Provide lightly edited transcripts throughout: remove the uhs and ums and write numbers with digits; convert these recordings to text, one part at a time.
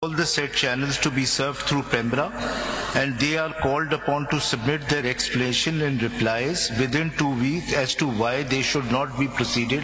all the said channels to be served through Pembra, and they are called upon to submit their explanation and replies within 2 weeks as to why they should not be proceeded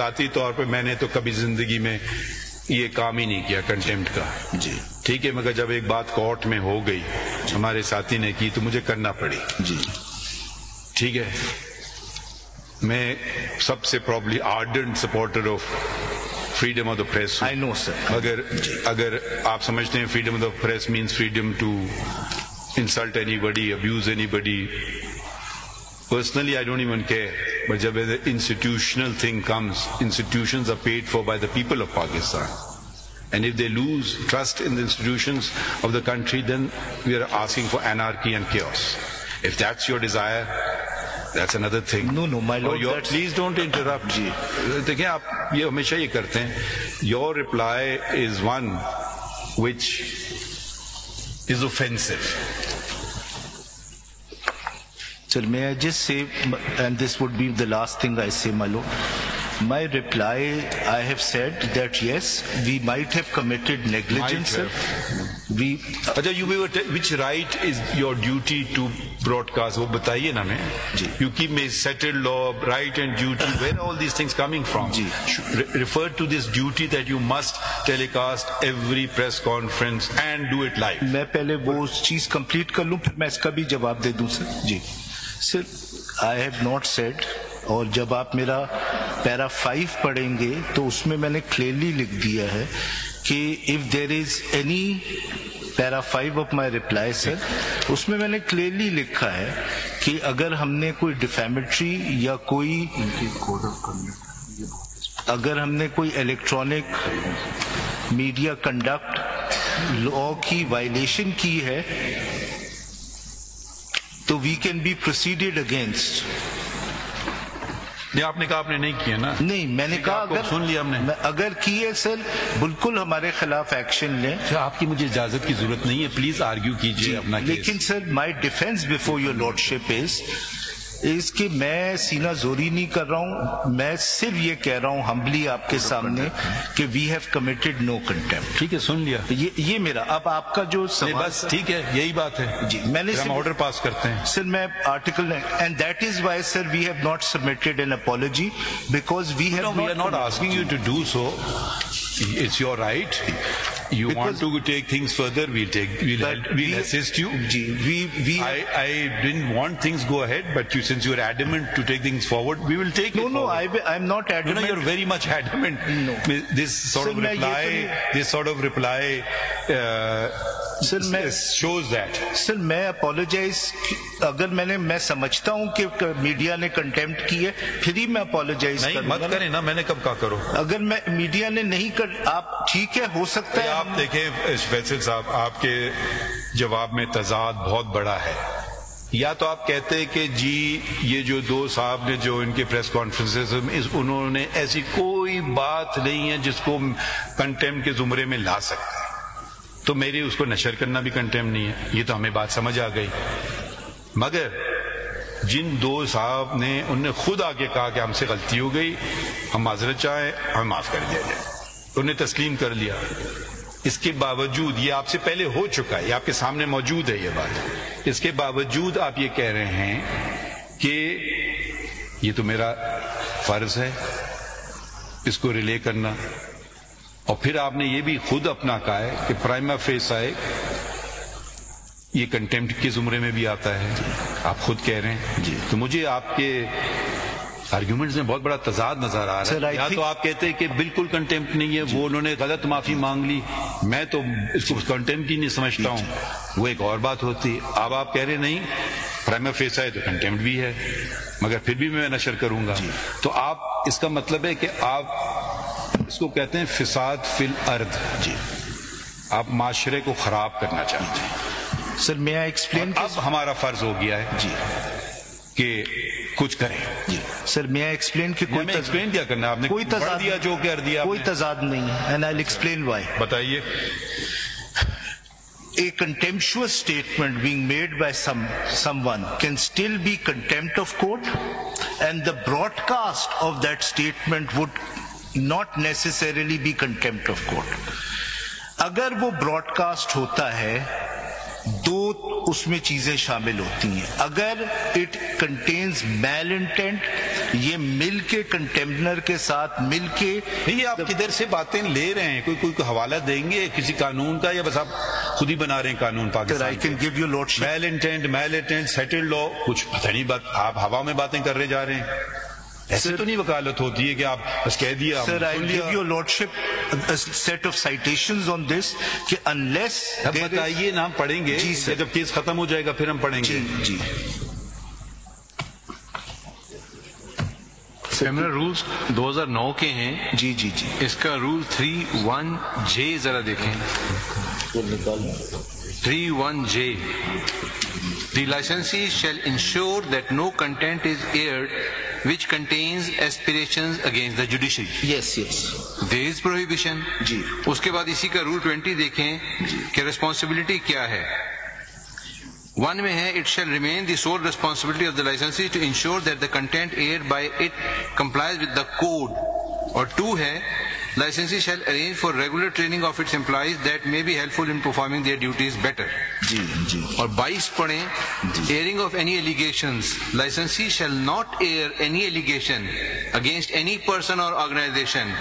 ذاتی طور پہ میں نے تو کبھی زندگی میں یہ کام ہی نہیں کیا کنٹیمپٹ کا جی ٹھیک ہے، مگر جب ایک بات کورٹ میں ہو گئی ہمارے ساتھی نے کی تو مجھے کرنا پڑی جی ٹھیک ہے. میں سب سے probably ardent supporter of freedom of the press. I know, sir. اگر آپ سمجھتے ہیں freedom of the press means freedom to insult anybody, abuse anybody, personally I don't even care. But جب the institutional thing comes, institutions are paid for by the people of Pakistan. And if they lose trust in the institutions of the country, then we are asking for anarchy and chaos. If that's your desire, that's another thing. No, my lord. Please don't interrupt. جی دیکھیں، آپ یہ ہمیشہ یہ کرتے ہیں. Your reply is one which is offensive. Sir, may I just say, and this would be the last thing I say, my lord. My reply, I have said that yes, we might have committed negligence. اچھا which right is your duty to broadcast? وہ بتائیے نا میں. You keep me settled law, right and duty. Where are all these things coming from? Refer to this duty that you must telecast every press conference and do it live. میں پہلے وہ چیز complete کر لوں، پھر میں اس کا بھی جواب دے دوں. سر جی سر، I have not said، اور جب آپ میرا پیرا 5 پڑھیں گے تو اس میں نے کلیئرلی لکھ دیا ہے کہ if there is any para 5 of my reply sir, اس میں نے کلیئرلی لکھا ہے کہ اگر ہم نے کوئی ڈیفیمیٹری یا کوئی اگر ہم نے کوئی الیکٹرانک میڈیا کنڈکٹ لا کی وائلیشن کی ہے تو we can be proceeded against. یہ آپ نے کہا آپ نے نہیں کیا نا؟ نہیں، میں نے کہا اگر سن لیا ہم نے، اگر کی ہے سر بالکل ہمارے خلاف ایکشن لیں. آپ کی مجھے اجازت کی ضرورت نہیں ہے، پلیز آرگیو کیجیے اپنا کیس. لیکن سر مائی ڈیفینس بفور یور لارڈشپ اس کہ میں سینہ زوری نہیں کر رہا ہوں، میں صرف یہ کہہ رہا ہوں ہمبلی آپ کے سامنے کہ we have committed no contempt. ٹھیک ہے، سن لیا. یہ میرا اب آپ کا جو بس ٹھیک ہے، یہی بات ہے. جی میں نے ہم آرڈر پاس کرتے ہیں سر. میں article and that is why sir we have not submitted an apology because we are not asking you to do so. It's your right. You want to take things further, we'll assist you. I didn't want things go ahead, but since you're adamant to take things forward, we will take it forward. No, I'm not adamant. No, you're very much adamant. No. This sort of reply shows that. سر میں apologise اگر میں سمجھتا ہوں کہ media نے contempt کی ہے پھر ہی میں اپالوجائز نہیں مت کریں نا. میں نے کب کہا کرو؟ اگر میڈیا نے نہیں کر آپ ٹھیک ہے، ہو سکتا ہے. آپ دیکھیں فیصل صاحب، آپ کے جواب میں تضاد بہت بڑا ہے. یا تو آپ کہتے کہ جی یہ جو 2 صاحب نے جو ان کے پریس کانفرنسز انہوں نے ایسی کوئی بات نہیں ہے جس کو کنٹیمپٹ کے زمرے میں لا سکتے ہیں، تو میری اس کو نشر کرنا بھی کنٹیمپٹ نہیں ہے. یہ تو ہمیں بات سمجھ آ گئی. مگر جن 2 صاحب نے انہوں نے خود آگے کہا کہ ہم سے غلطی ہو گئی، ہم معذرت چاہیں، ہمیں معاف کر دیا جائے، انہوں نے تسلیم کر لیا. اس کے باوجود یہ آپ سے پہلے ہو چکا ہے، یہ آپ کے سامنے موجود ہے یہ بات. اس کے باوجود آپ یہ کہہ رہے ہیں کہ یہ تو میرا فرض ہے اس کو ریلے کرنا. اور پھر آپ نے یہ بھی خود اپنا کہا ہے کہ پرائما فیسائے یہ کنٹیمپٹ کے زمرے میں بھی آتا ہے. آپ خود کہہ رہے ہیں. تو مجھے آپ کے آرگیومنٹس میں بہت بڑا تضاد نظر آ رہا ہے. یا تو آپ کہتے ہیں کہ بالکل کنٹیمپٹ نہیں ہے، وہ انہوں نے غلط معافی مانگ لی، میں تو اس کو کنٹیمپٹ ہی نہیں سمجھتا ہوں، وہ ایک اور بات ہوتی. اب آپ کہہ رہے نہیں پرائما فیسائے تو کنٹیمپٹ بھی ہے، مگر پھر بھی میں نشر کروں گا. تو آپ اس کا مطلب ہے کہ آپ اس کو کہتے ہیں فساد فی الارض. آپ معاشرے کو خراب کرنا چاہتے ہیں. سر میں ایکسپلین، اب ہمارا فرض ہو گیا ہے کہ کچھ کریں. سر میں ایکسپلین کہ کوئی ایکسپلین کیا کرنا، آپ نے کوئی تضاد دیا جو کر دیا، کوئی تضاد نہیں ہے. And I will explain why. بتائیے. A contemptuous statement being made by someone can still be contempt of court. and the broadcast of that statement would not necessarily be contempt of court. اگر وہ broadcast ہوتا ہے دو اس میں چیزیں شامل ہوتی ہیں. اگر اٹ کنٹینز میل انٹینٹ یہ مل کے کنٹمپنر کے ساتھ مل کے یہ آپ کدھر سے باتیں لے رہے ہیں؟ کوئی حوالہ دیں گے کسی قانون کا یا بس آپ خود ہی بنا رہے ہیں قانون Pakistan? I can give you lordship. Mal intent settled law کچھ پتہ نہیں بات آپ ہوا میں باتیں کر رہے جا رہے ہیں. ایسے تو نہیں وکالت ہوتی ہے کہ آپ بس کہہ دیا. Sir, I'll give your lordship a set of citations on this کہ unless بتائیے نا ہم پڑھیں گے جب کیس ختم ہو جائے گا پھر ہم پڑھیں گے. جی کرمنل رولز 2009 کے ہیں. جی جی جی اس کا رول 31J ذرا دیکھیں. 31J. The licensee shall ensure that no content is aired which contains aspirations against the judiciary. yes yes There is prohibition. جی اس کے بعد اسی کا رول 20 دیکھیں کہ ریسپانسبلٹی کیا ہے. 1 میں ہے it shall remain the sole responsibility of the licensee to ensure that the content aired by it complies with the code. اور 2 ہے licensee shall arrange for regular training of its employees that may be helpful in performing their duties better. جی جی اور 22 پڑھیں airing of any allegations. Licensee shall not air any allegation against any person or organization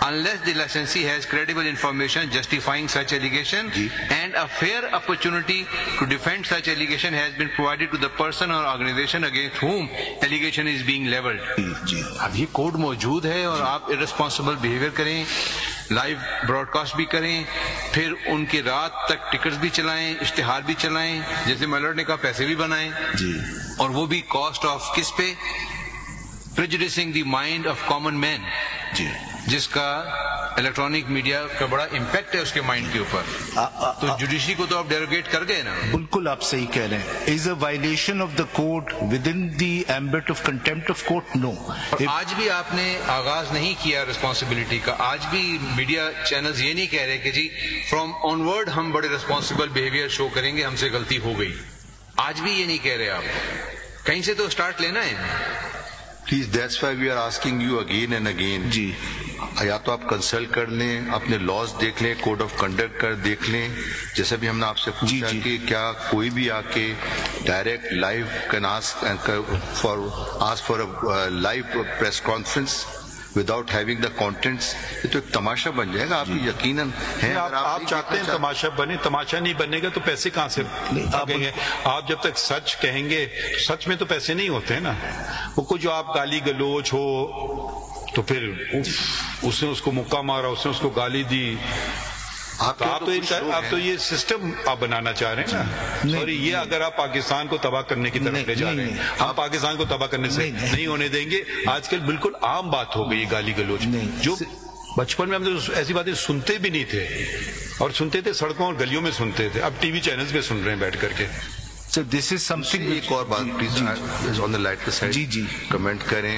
unless the licensee has credible information justifying such allegation and a fair opportunity to defend such allegation has been provided to the person or organization against whom allegation is being leveled. اب یہ code موجود ہے اور آپ irresponsible behavior کریں, live Broad cost بھی کریں, پھر ان کے رات تک ٹکٹس بھی چلائیں, اشتہار بھی چلائیں, جیسے میلر نے کہا پیسے بھی بنائیں, اور وہ بھی کاسٹ آف کس پہ؟ Prejudicing the mind of common man, جس کا الیکٹرانک میڈیا کا بڑا امپیکٹ ہے اس کے مائنڈ کے اوپر. تو جوڈیشری کو تو آپ ڈیروگیٹ کر گئے نا. بالکل آپ صحیح کہہ رہے ہیں. Is a violation of the code within the ambit of contempt of court? No. آج بھی آپ نے آغاز نہیں کیا رسپانسبلٹی کا. آج بھی میڈیا چینلز یہ نہیں کہہ رہے کہ جی فرام آن ورڈ ہم بڑے رسپانسبل بہیویئر شو کریں گے, ہم سے غلطی ہو گئی. آج بھی یہ نہیں کہہ رہے آپ. کہیں سے تو اسٹارٹ لینا ہے. Please, that's why we are asking you again and again. جی یا تو آپ کنسلٹ کر لیں, اپنے لاز دیکھ لیں, کوڈ آف کنڈکٹ کر دیکھ لیں. جیسے بھی ہم نے آپ سے پوچھا کہ کیا کوئی بھی آ کے direct live can ask for a live press conference without having the contents. یہ تو ایک تماشا بن جائے گا. آپ یقیناً ہیں آپ چاہتے ہیں تماشا بنے. تماشا نہیں بنے گا تو پیسے کہاں سے آگیں گے؟ آپ جب تک سچ کہیں گے, سچ میں تو پیسے نہیں ہوتے ہیں نا. وہ کو جو آپ گالی گلوچ ہو تو پھر اس نے اس کو مکہ مارا, اس نے اس کو گالی دی. آپ تو یہ سسٹم آپ بنانا چاہ رہے ہیں نا. اور یہ اگر آپ پاکستان کو تباہ کرنے کی طرف لے جا رہے ہیں, ہم پاکستان کو تباہ کرنے سے نہیں ہونے دیں گے. آج کل بالکل عام بات ہو گئی گالی گلوچ, جو بچپن میں ہم ایسی باتیں سنتے بھی نہیں تھے, اور سنتے تھے سڑکوں اور گلیوں میں سنتے تھے. اب ٹی وی چینلز پہ سن رہے ہیں بیٹھ کر کے. So this is something. ایک اور بات پلیز آن دا لائٹ کے سائڈ جی کمنٹ کریں.